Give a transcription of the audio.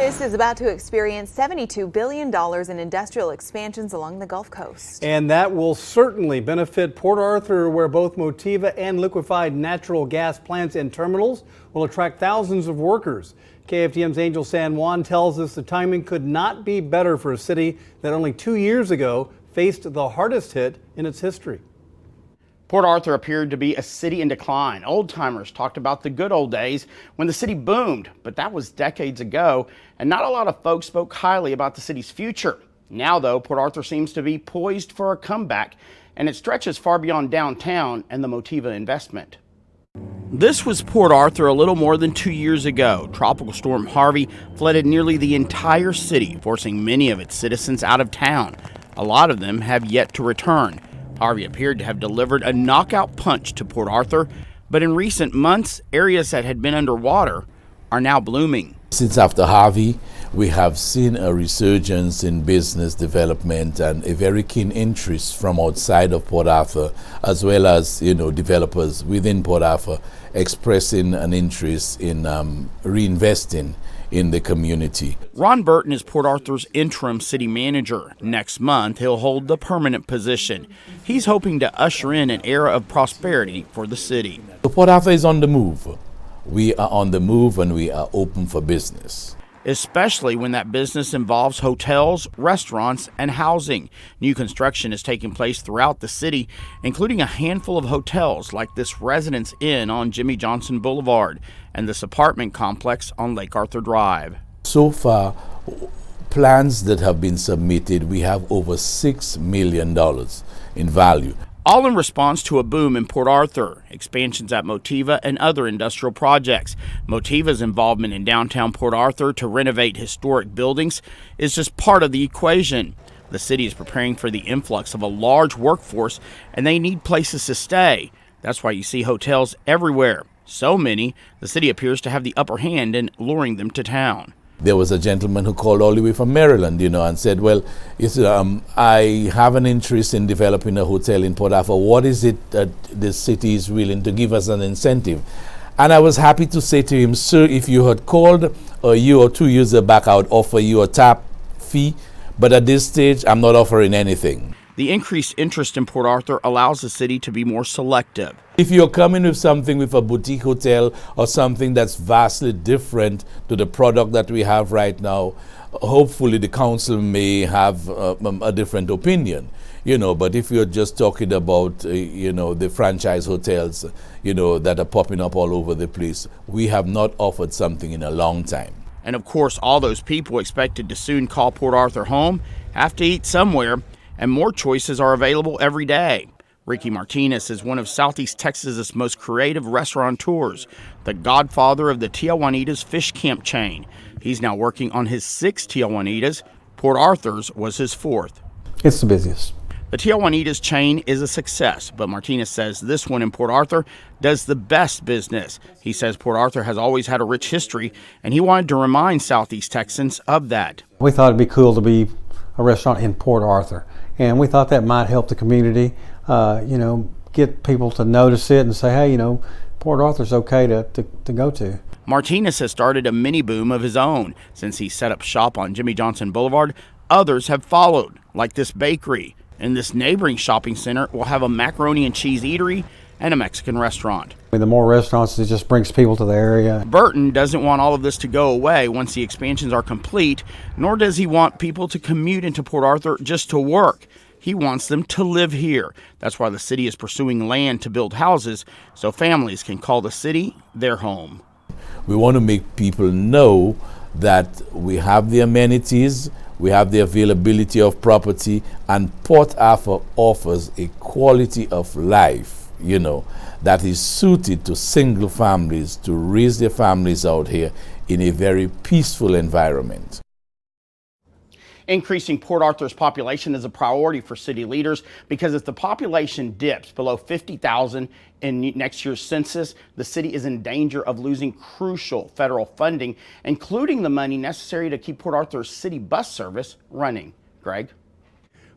Martinez is about to experience $72 billion in industrial expansions along the Gulf Coast. And that will certainly benefit Port Arthur, where both Motiva and liquefied natural gas plants and terminals will attract thousands of workers. KFDM's Angel San Juan tells us the timing could not be better for a city that only 2 years ago faced the hardest hit in its history. Port Arthur appeared to be a city in decline. Old-timers talked about the good old days when the city boomed, but that was decades ago, and not a lot of folks spoke highly about the city's future. Now, though, Port Arthur seems to be poised for a comeback, and it stretches far beyond downtown and the Motiva investment. This was Port Arthur a little more than 2 years ago. Tropical Storm Harvey flooded nearly the entire city, forcing many of its citizens out of town. A lot of them have yet to return. Harvey appeared to have delivered a knockout punch to Port Arthur, but in recent months, areas that had been underwater are now blooming. Since after Harvey, we have seen a resurgence in business development and a very keen interest from outside of Port Arthur, as well as, developers within Port Arthur expressing an interest in reinvesting in the community. Ron Burton is Port Arthur's interim city manager. Next month, he'll hold the permanent position. He's hoping to usher in an era of prosperity for the city. Port Arthur is on the move. We are on the move and we are open for business. Especially when that business involves hotels, restaurants, and housing. New construction is taking place throughout the city, including a handful of hotels like this Residence Inn on Jimmy Johnson Boulevard and this apartment complex on Lake Arthur Drive. So far, plans that have been submitted, we have over $6 million in value. All in response to a boom in Port Arthur, expansions at Motiva, and other industrial projects. Motiva's involvement in downtown Port Arthur to renovate historic buildings is just part of the equation. The city is preparing for the influx of a large workforce, and they need places to stay. That's why you see hotels everywhere. So many, the city appears to have the upper hand in luring them to town. There was a gentleman who called all the way from Maryland, and said, well, I have an interest in developing a hotel in Port Arthur. What is it that the city is willing to give us an incentive? And I was happy to say to him, sir, if you had called a year or 2 years back, I would offer you a tap fee. But at this stage, I'm not offering anything. The increased interest in Port Arthur allows the city to be more selective. If you're coming with something with a boutique hotel or something that's vastly different to the product that we have right now, hopefully the council may have a different opinion. But if you're just talking about, the franchise hotels, that are popping up all over the place, we have not offered something in a long time. And of course, all those people expected to soon call Port Arthur home have to eat somewhere, and more choices are available every day. Ricky Martinez is one of Southeast Texas's most creative restaurateurs, the godfather of the Tía Juanita's fish camp chain. He's now working on his 6th Tía Juanitas. Port Arthur's was his 4th. It's the busiest. The Tía Juanitas chain is a success, but Martinez says this one in Port Arthur does the best business. He says Port Arthur has always had a rich history, and he wanted to remind Southeast Texans of that. We thought it'd be cool to be a restaurant in Port Arthur, and we thought that might help the community, get people to notice it and say, hey, Port Arthur's okay to go to. Martinez has started a mini boom of his own. Since he set up shop on Jimmy Johnson Boulevard, others have followed, like this bakery. And this neighboring shopping center will have a macaroni and cheese eatery and a Mexican restaurant. The more restaurants, it just brings people to the area. Burton doesn't want all of this to go away once the expansions are complete, nor does he want people to commute into Port Arthur just to work. He wants them to live here. That's why the city is pursuing land to build houses so families can call the city their home. We want to make people know that we have the amenities, we have the availability of property, and Port Arthur offers a quality of life, that is suited to single families to raise their families out here in a very peaceful environment. Increasing Port Arthur's population is a priority for city leaders because if the population dips below 50,000 in next year's census, the city is in danger of losing crucial federal funding, including the money necessary to keep Port Arthur's city bus service running. Greg?